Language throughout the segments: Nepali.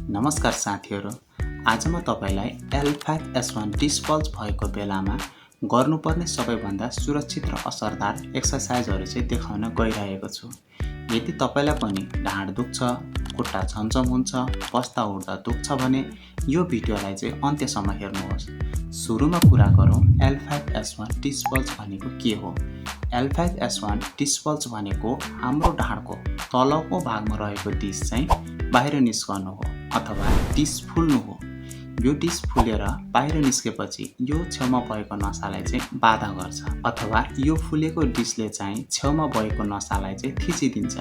नमस्कार साथीहरू। आज म तपाईलाई L5S1 डिस्पल्स भएको बेलामा गर्नुपर्ने सबैभन्दा सुरक्षित र असरदार एक्सरसाइजहरू चाहिँ देखाउन गइरहेको छु। यदि तपाईलाई पनि ढाड दुख्छ, खुट्टा छमछम हुन्छ, बस्दा उठ्दा दुख्छ भने यो भिडियोलाई चाहिँ अन्त्यसम्म हेर्नुहोस्। सुरुमा कुरा गरौँ L5S1 डिस्पल्स भनेको के हो। L5S1 डिस्पल्स भनेको हाम्रो ढाडको तलको भागमा रहेको डिस चाहिँ बाहिर निस्कनु हो अथवा डिस फुल्नु हो। यो डिस फुलेर बाहिर निस्केपछि यो छेउमा भएको नसालाई चाहिँ बाधा गर्छ अथवा यो फुलेको डिसले चाहिँ छेउमा भएको नसालाई चाहिँ थिचिदिन्छ।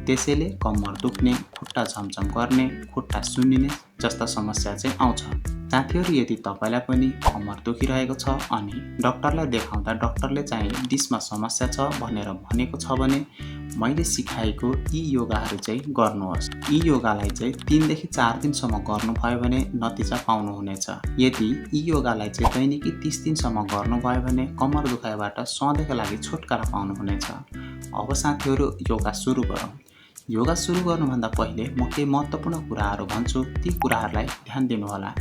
त्यसैले कम्मर दुख्ने, खुट्टा छमछम गर्ने, खुट्टा सुन्निने जस्ता समस्या चाहिँ आउँछ। साथीहरू, यदि तपाईलाई पनि कम्मर दुखिरहेको छ अनि डाक्टरलाई देखाउँदा डाक्टरले चाहिँ डिसमा समस्या छ भनेर भनेको छ भने मैले सिकाएको यी योगाहरू चाहिँ गर्नुहोस्। यी योगालाई चाहिँ 3 देखि 4 दिनसम्म गर्नुभयो भने नतिजा पाउनुहुनेछ। यदि यी योगालाई चाहिँ दैनिकी 30 दिनसम्म गर्नुभयो भने कम्मर दुखाइबाट सधैँका लागि छुटकारा पाउनुहुनेछ। अब साथीहरू, योगा सुरु गरौँ। योगा सुरु गर्नुभन्दा पहिले म केही महत्त्वपूर्ण कुराहरू भन्छु, ती कुराहरूलाई ध्यान दिनुहोला।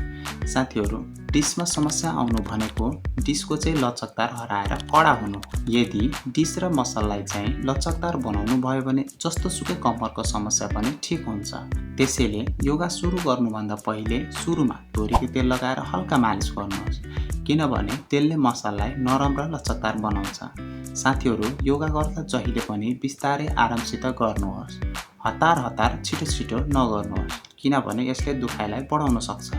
साथीहरू, डिसमा समस्या आउनु भनेको डिसको चाहिँ लचकदार हराएर कडा हुनु। यदि डिस र मसललाई चाहिँ लचकदार बनाउनु भयो भने जस्तो सुकै कम्मरको समस्या पनि ठिक हुन्छ। त्यसैले योगा सुरु गर्नुभन्दा पहिले सुरुमा तोरीको तेल लगाएर हल्का मालिस गर्नुहोस्, किनभने तेलले मसललाई नरम र लचकदार बनाउँछ। साथीहरू, योगा गर्दा जहिले पनि बिस्तारै आरामसित गर्नुहोस्। हतार छिटो नगर्नुहोस्, किनभने यसले दुखाइलाई बढाउन सक्छ।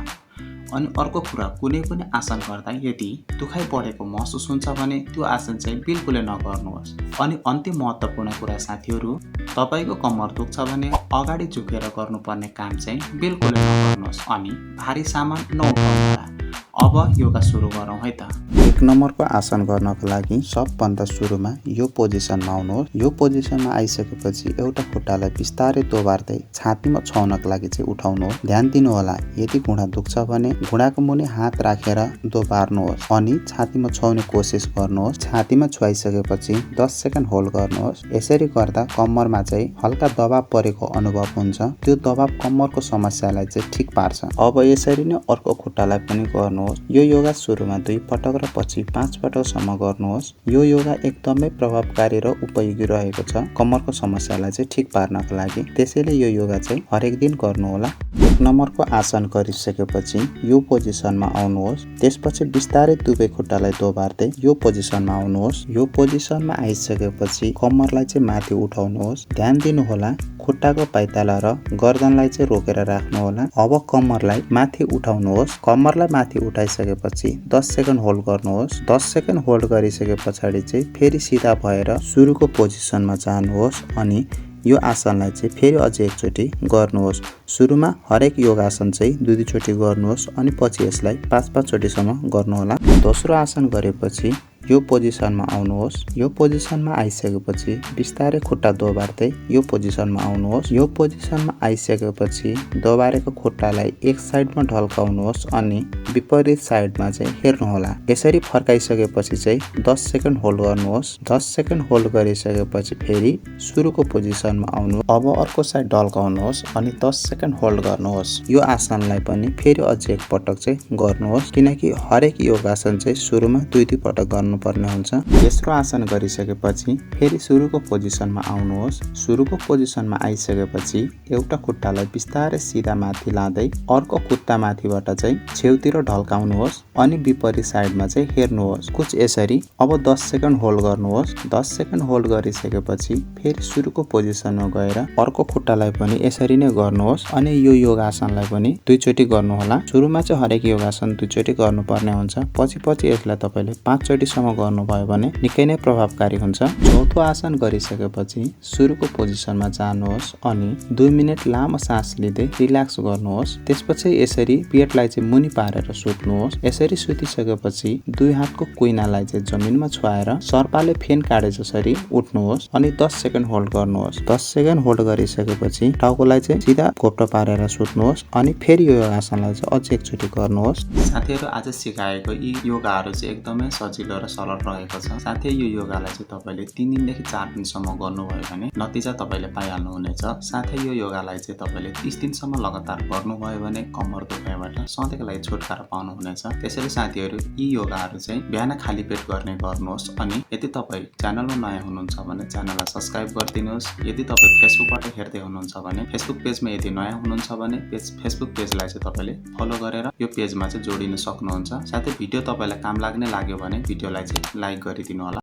अनि अर्को कुरा, कुनै पनि आसन गर्दा यदि दुखाइ बढेको महसुस हुन्छ भने त्यो आसन चाहिँ बिल्कुलै नगर्नुहोस्। अनि अन्तिम महत्त्वपूर्ण कुरा साथीहरू, तपाईको कम्मर दुख्छ भने अगाडि झुकेर गर्नुपर्ने काम चाहिँ बिल्कुलै नगर्नुहोस् अनि भारी सामान नउठाउनुहोला। अब योगा सुरु गरौँ है त। 1 नम्बरको आसन गर्नको लागि सबभन्दा सुरुमा यो पोजिसनमा आउनुहोस्। यो पोजिसनमा आइसकेपछि एउटा खुट्टालाई बिस्तारै दोबार्दै छातीमा छुनको लागि चाहिँ उठाउनुहोस्। ध्यान दिनुहोला, यदि घुँडा दुख्छ भने घुँडाको मुनि हात राखेर दोबार्नुहोस् अनि छातीमा छुउने कोसिस गर्नुहोस्। छातीमा छुवाइसकेपछि 10 सेकेन्ड होल्ड गर्नुहोस्। यसरी गर्दा कम्मरमा चाहिँ हल्का दबाव परेको अनुभव हुन्छ। त्यो दबाव कम्मरको समस्यालाई चाहिँ ठिक पार्छ। अब यसरी नै अर्को खुट्टालाई पनि गर्नुहोस्। यो योगा सुरुमा 2 पटक र पछि 5 पटकसम्म गर्नुहोस्। यो योगा एकदमै प्रभावकारी र उपयोगी रहेको छ कम्मरको समस्यालाई चाहिँ ठिक पार्नको लागि। त्यसैले यो योगा चाहिँ हरेक दिन गर्नुहोला। 1 नम्बरको आसन गरिसकेपछि यो पोजिसनमा आउनुहोस्। त्यसपछि बिस्तारै दुवै खुट्टालाई दोबार्दै यो पोजिसनमा आउनुहोस्। यो पोजिसनमा आइसकेपछि कम्मरलाई चाहिँ माथि उठाउनुहोस्। ध्यान दिनुहोला, खुट्टाको पाइताला र गर्दनलाई चाहिँ रोकेर राख्नुहोला। अब कम्मरलाई माथि उठाउनुहोस्। कम्मरलाई माथि उठाइसकेपछि 10 सेकेन्ड होल्ड गर्नुहोस्। 10 सेकेन्ड होल्ड गरिसके पछाडि चाहिँ फेरि सिधा भएर सुरुको पोजिसनमा जानुहोस् अनि यो आसनलाई चाहिँ फेरि अझै एकचोटि गर्नुहोस्। सुरुमा हरेक योगासन चाहिँ 2 चोटि गर्नुहोस् अनि पछि यसलाई 5 चोटिसम्म गर्नुहोला। दोस्रो आसन गरेपछि यो पोजिसनमा आउनुहोस्। यो पोजिसनमा आइसकेपछि बिस्तारै खुट्टा दोबार्दै यो पोजिसनमा आउनुहोस्। यो पोजिसनमा आइसकेपछि दोबारेको खुट्टालाई एक साइडमा ढल्काउनुहोस् अनि विपरीत साइडमा चाहिँ हेर्नुहोला। यसरी फर्काइसकेपछि चाहिँ 10 सेकेन्ड होल्ड गर्नुहोस्। 10 सेकेन्ड होल्ड गरिसकेपछि फेरि सुरुको पोजिसनमा आउनुहोस्। अब अर्को साइड ढल्काउनुहोस् अनि 10 सेकेन्ड होल्ड गर्नुहोस्। यो आसनलाई पनि फेरि अझै एक पटक चाहिँ गर्नुहोस्, किनकि हरेक योगासन चाहिँ सुरुमा 2 पटक गर्नु पर्ने हुन्छ। तेस्रो आसन गरिसकेपछि फेरि सुरुको पोजिसनमा आउनुहोस्। सुरुको पोजिसनमा आइसकेपछि एउटा खुट्टालाई बिस्तारै सिधा माथि लाँदै अर्को खुट्टा माथिबाट चाहिँ छेउतिर ढल्काउनुहोस् अनि विपरीत साइडमा चाहिँ हेर्नुहोस्। कुछ यसरी। अब 10 सेकेन्ड होल्ड गर्नुहोस्। 10 सेकेन्ड होल्ड गरिसकेपछि फेरि सुरुको पोजिसनमा गएर अर्को खुट्टालाई पनि यसरी नै गर्नुहोस् अनि यो योगासनलाई पनि 2 चोटि गर्नुहोला। सुरुमा चाहिँ हरेक योगासन 2 चोटि गर्नुपर्ने हुन्छ। पछि यसलाई तपाईले 5 चोटिसम्म गर्नुभयो भने निकै नै प्रभावकारी हुन्छ। चौथो आसन गरिसकेपछि सुरुको पोजिसनमा जानुहोस् अनि 2 मिनेट लामो सास लिँदै रिल्याक्स गर्नुहोस्। त्यसपछि यसरी पेटलाई चाहिँ मुनि पारेर सुत्नुहोस्। यसरी सुतिसकेपछि 2 हातको कुइनालाई चाहिँ जमिनमा छुवाएर सर्पाले फेन काटे जसरी उठ्नुहोस् अनि 10 सेकेन्ड होल्ड गर्नुहोस्। 10 सेकेन्ड होल्ड गरिसकेपछि टाउकोलाई चाहिँ सिधा घोप्टो पारेर सुत्नुहोस् अनि फेरि यो आसनलाई चाहिँ अझै एकचोटि गर्नुहोस्। साथीहरू, आज सिकाएको यी योगाहरू चाहिँ एकदमै सजिलो र सरल रहेको छ। साथै यो योगालाई चाहिँ तपाईले 3 दिनदेखि 4 दिनसम्म गर्नुभयो भने नतिजा तपाईले पाइहाल्नुहुनेछ। साथै यो योगालाई चाहिँ तपाईले 30 दिनसम्म लगातार गर्नुभयो भने कम्मर दुखाइबाट सधैँको लागि छुटकारा पाउनुहुनेछ। त्यसैले साथीहरू यी योगाहरू चाहिँ बिहान खाली पेट गर्ने गर्नुहोस्। अनि यदि तपाईँ च्यानलमा नयाँ हुनुहुन्छ भने च्यानललाई सब्स्क्राइब गरिदिनुहोस्। यदि तपाईँ फेसबुकबाट हेर्दै हुनुहुन्छ भने फेसबुक पेजमा यदि नयाँ हुनुहुन्छ भने फेसबुक पेजलाई चाहिँ तपाईले फलो गरेर यो पेजमा चाहिँ जोडिन सक्नुहुन्छ। साथै भिडियो तपाईलाई काम लाग्ने लाग्यो भने भिडियोलाई चाहिँ लाइक गरिदिनु होला।